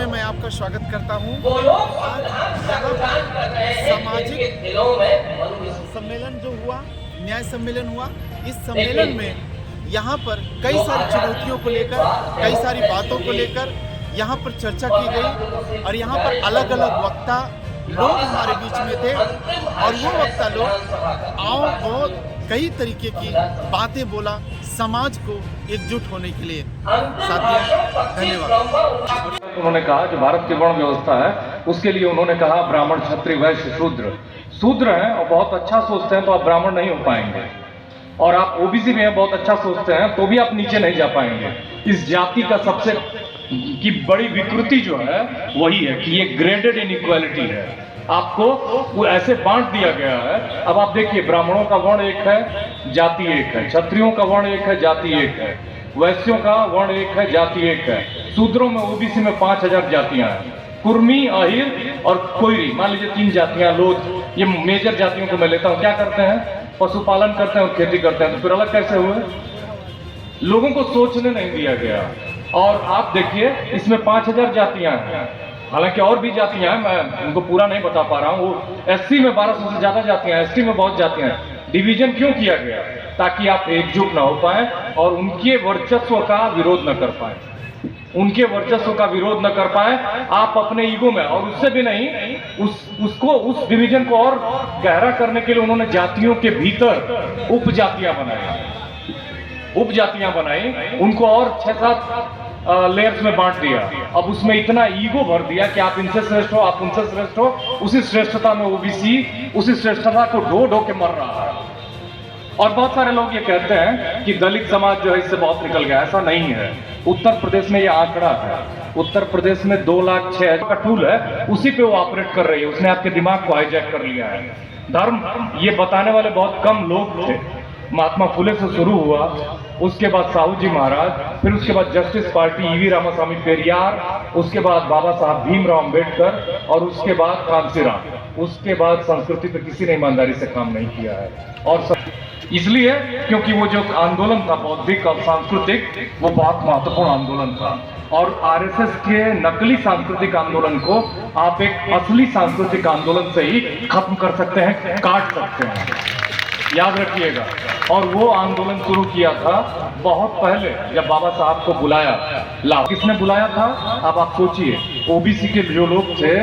में मैं आपका स्वागत करता हूँ। सामाजिक सम्मेलन जो हुआ, न्याय सम्मेलन हुआ, इस सम्मेलन में यहाँ पर कई सारी चुनौतियों को लेकर, कई सारी बातों को लेकर यहाँ पर चर्चा की गई और यहाँ पर अलग अलग वक्ता लोग हमारे बीच में थे और वो वक्ता लोग बहुत कई तरीके की बातें बोला समाज को एकजुट होने के लिए। साथियों, धन्यवाद। उन्होंने कहा जो भारत की वर्ण व्यवस्था है उसके लिए उन्होंने कहा ब्राह्मण क्षत्रिय वैश्य शूद्र हैं और बहुत अच्छा सोचते हैं तो आप ब्राह्मण नहीं हो पाएंगे, और आप ओबीसी में हैं बहुत अच्छा सोचते हैं तो भी आप नीचे नहीं जा पाएंगे। इस जाति का सबसे की बड़ी विकृति जो है वही है कि ये ग्रेडेड इनइक्वालिटी है। आपको वो ऐसे बांट दिया गया है। अब आप देखिए, ब्राह्मणों का वर्ण एक है, जाति एक है, क्षत्रियों का वर्ण एक है, जाति एक है, वैश्यों का वर्ण एक है, जाति एक है, शूद्रों में ओबीसी में 5000 जातियां हैं, कुर्मी, आहिर और कोयरी, मान लीजिए 3 जातियां, लोध, ये मेजर जातियों को मैं लेता हूं। क्या करते हैं? पशुपालन करते हैं और खेती करते हैं। तो फिर अलग कैसे हुए? लोगों को सोचने नहीं दिया गया। और आप देखिए, इसमें 5000 जातियां हैं, हालांकि और भी जातियां हैं, मैं उनको पूरा नहीं बता पा रहा हूं। वो एससी में 1200 से ज्यादा जातियां हैं, एसटी में बहुत जातियां हैं। डिवीजन क्यों किया गया? ताकि आप एकजुट ना हो पाए और उनके वर्चस्व का विरोध न कर पाए, उनके वर्चस्व का विरोध न कर पाए। आप अपने ईगो में, और उससे भी नहीं, उस डिवीजन को और गहरा करने के लिए उन्होंने जातियों के भीतर उपजातियां बनाई, उनको और 6-7 लेयर्स में बांट दिया। अब उसमें इतना ईगो भर दिया कि आप इनसे श्रेष्ठ हो, आप उनसे श्रेष्ठ हो। उसी श्रेष्ठता में ओबीसी उसी श्रेष्ठता को ढो के मर रहा है। और बहुत सारे लोग ये कहते हैं कि दलित समाज जो है इससे बहुत निकल गया। ऐसा नहीं है। उत्तर प्रदेश में ये आंकड़ा है, उत्तर प्रदेश में 2,06,000 का टूल है, उसी पे वो ऑपरेट कर रही है। उसने आपके दिमाग को हाईजैक कर लिया है। धर्म ये बताने वाले बहुत कम लोग थे। महात्मा फुले से शुरू हुआ, उसके बाद साहू जी महाराज, फिर उसके बाद Justice Party, EV Ramaswamy Periyar, उसके बाद बाबा साहब भीमराव अंबेडकर और उसके बाद कांसीराम। उसके बाद संस्कृति पे किसी ने ईमानदारी से काम नहीं किया है। और इसलिए क्योंकि वो जो आंदोलन था बौद्धिक और सांस्कृतिक, वो बहुत महत्वपूर्ण आंदोलन था। और आरएसएस के नकली सांस्कृतिक आंदोलन को आप एक असली सांस्कृतिक आंदोलन से ही खत्म कर सकते हैं, काट सकते हैं, याद रखिएगा। और वो आंदोलन शुरू किया था बहुत पहले, जब बाबा साहब को बुलाया। किसने बुलाया था? अब आप सोचिए, ओबीसी के जो लोग थे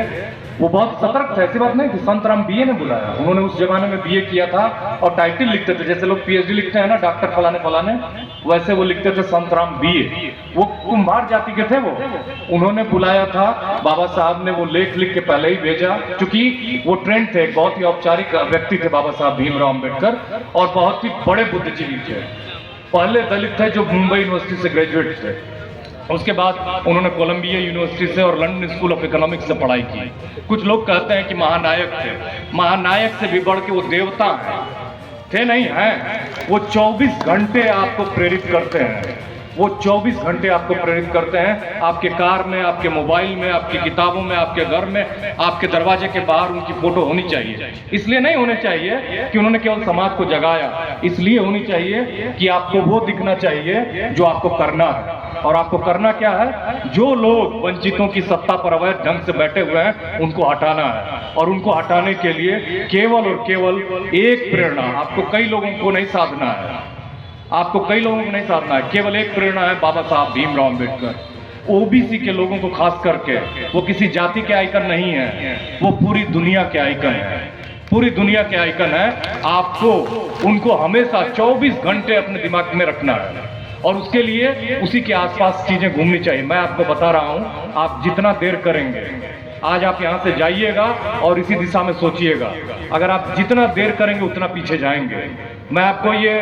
वो बहुत सतर्क थे। ऐसी बात नहीं कि संत राम बीए ने बुलाया। उन्होंने उस जमाने में बीए किया था और टाइटल लिखते थे, जैसे लोग पीएचडी लिखते हैं ना, डॉक्टर फलाने फलाने, वैसे वो लिखते थे संत राम बीए। वो कुम्हार जाति के थे। वो उन्होंने बुलाया था, बाबा साहब ने वो लेख लिख के पहले ही भेजा, क्योंकि वो ट्रेंड थे, बहुत ही औपचारिक व्यक्ति थे बाबा साहब भीमराव अंबेडकर, और बहुत ही बड़े बुद्धिजीवी थे। पहले दलित थे जो मुंबई यूनिवर्सिटी से ग्रेजुएट थे। उसके बाद उन्होंने कोलंबिया यूनिवर्सिटी से और लंदन स्कूल ऑफ इकोनॉमिक्स से पढ़ाई की। कुछ लोग कहते हैं कि महानायक थे। महानायक से भी बढ़ के वो देवता हैं। थे नहीं हैं। वो 24 घंटे आपको प्रेरित करते हैं। वो 24 घंटे आपको प्रेरित करते हैं। आपके कार में, आपके मोबाइल में, आपकी किताबों में, आपके घर में, आपके दरवाजे के बाहर उनकी फोटो होनी चाहिए। इसलिए नहीं होने चाहिए कि उन्होंने केवल समाज को जगाया, इसलिए होनी चाहिए कि आपको वो दिखना चाहिए जो आपको करना है। और आपको करना क्या है? जो लोग वंचितों की सत्ता पर अवैध ढंग से बैठे हुए हैं उनको हटाना है। और उनको हटाने के लिए केवल और केवल एक प्रेरणा, आपको कई लोगों को नहीं साधना है, आपको कई लोगों को नहीं साधना है, केवल एक प्रेरणा है, बाबा साहब भीमराव अंबेडकर। ओबीसी के लोगों को खास करके, वो किसी जाति के आइकन नहीं है, वो पूरी दुनिया के आइकन है, पूरी दुनिया के आइकन है। आपको उनको हमेशा 24 घंटे अपने दिमाग में रखना है और उसके लिए उसी के आसपास चीजें घूमनी चाहिए। मैं आपको बता रहा हूं, आप जितना देर करेंगे, आज आप यहां से जाइएगा और इसी दिशा में सोचिएगा, अगर आप जितना देर करेंगे उतना पीछे जाएंगे। मैं आपको ये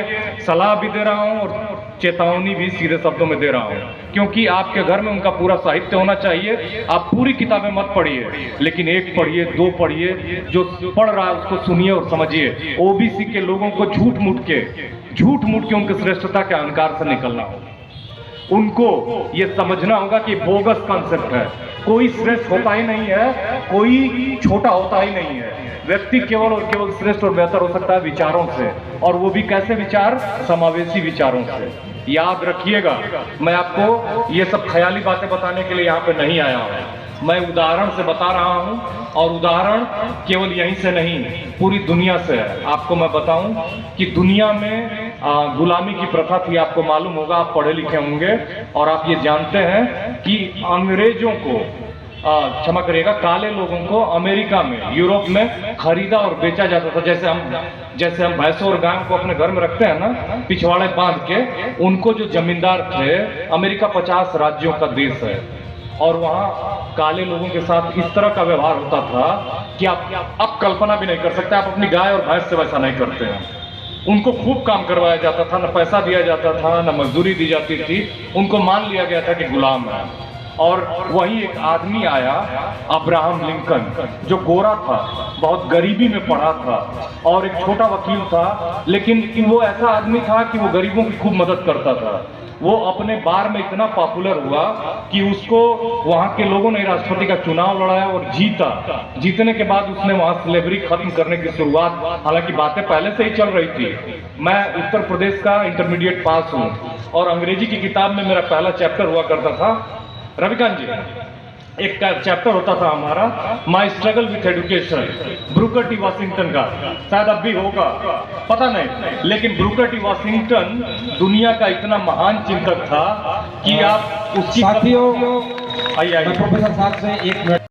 सलाह भी दे रहा हूं और चेतावनी भी सीधे शब्दों में दे रहा हूं, क्योंकि आपके घर में उनका पूरा साहित्य होना चाहिए। आप पूरी किताबें मत पढ़िए, लेकिन एक पढ़िए, 2 पढ़िए, जो पढ़ रहा है उसको सुनिए और समझिए। ओबीसी के लोगों को झूठ मूठ के उनके श्रेष्ठता के अहंकार से निकलना होगा। उनको ये समझना होगा कि बोगस कॉन्सेप्ट है। कोई श्रेष्ठ होता ही नहीं है, कोई छोटा होता ही नहीं है। व्यक्ति केवल और केवल श्रेष्ठ और बेहतर हो सकता है विचारों से, और वो भी कैसे विचार? समावेशी विचारों से। याद रखिएगा, मैं आपको ये सब ख्याली बातें बताने के लिए यहाँ पे नहीं आया हूँ। मैं उदाहरण से बता रहा हूँ, और उदाहरण केवल यहीं से नहीं, पूरी दुनिया से है। आपको मैं बताऊं कि दुनिया में गुलामी की प्रथा थी, आपको मालूम होगा, आप पढ़े लिखे होंगे, और आप ये जानते हैं कि अंग्रेजों को, क्षमा करिएगा, काले लोगों को अमेरिका में, यूरोप में खरीदा और बेचा जाता था। जैसे हम भैंसों और गायों को अपने घर में रखते हैं ना, पिछवाड़े बांध के, उनको जो जमींदार थे, अमेरिका 50 राज्यों का देश है, और वहाँ काले लोगों के साथ इस तरह का व्यवहार होता था कि आप कल्पना भी नहीं कर सकते। आप अपनी गाय और भैंस से वैसा नहीं करते हैं। उनको खूब काम करवाया जाता था, न पैसा दिया जाता था, न मजदूरी दी जाती थी। उनको मान लिया गया था कि गुलाम है। और वही एक आदमी आया, अब्राहम लिंकन, जो गोरा था, बहुत गरीबी में पड़ा था, और एक छोटा वकील था, लेकिन वो ऐसा आदमी था कि वो गरीबों की खूब मदद करता था। वो अपने बार में इतना पॉपुलर हुआ कि उसको वहाँ के लोगों ने राष्ट्रपति का चुनाव लड़ाया और जीता। जीतने के बाद उसने वहाँ स्लेवरी खत्म करने की शुरुआत, हालांकि बातें पहले से ही चल रही थी। मैं उत्तर प्रदेश का इंटरमीडिएट पास हूँ, और अंग्रेजी की किताब में मेरा पहला चैप्टर हुआ करता था, रविकांत जी, एक चैप्टर होता था हमारा, माई struggle with education, Brooker T Washington का। शायद अब भी होगा, पता नहीं, लेकिन ब्रूकर टी वाशिंगटन दुनिया का इतना महान चिंतक था कि आप उसकी साथियों, आइए प्रोफेसर साहब से 1 मिनट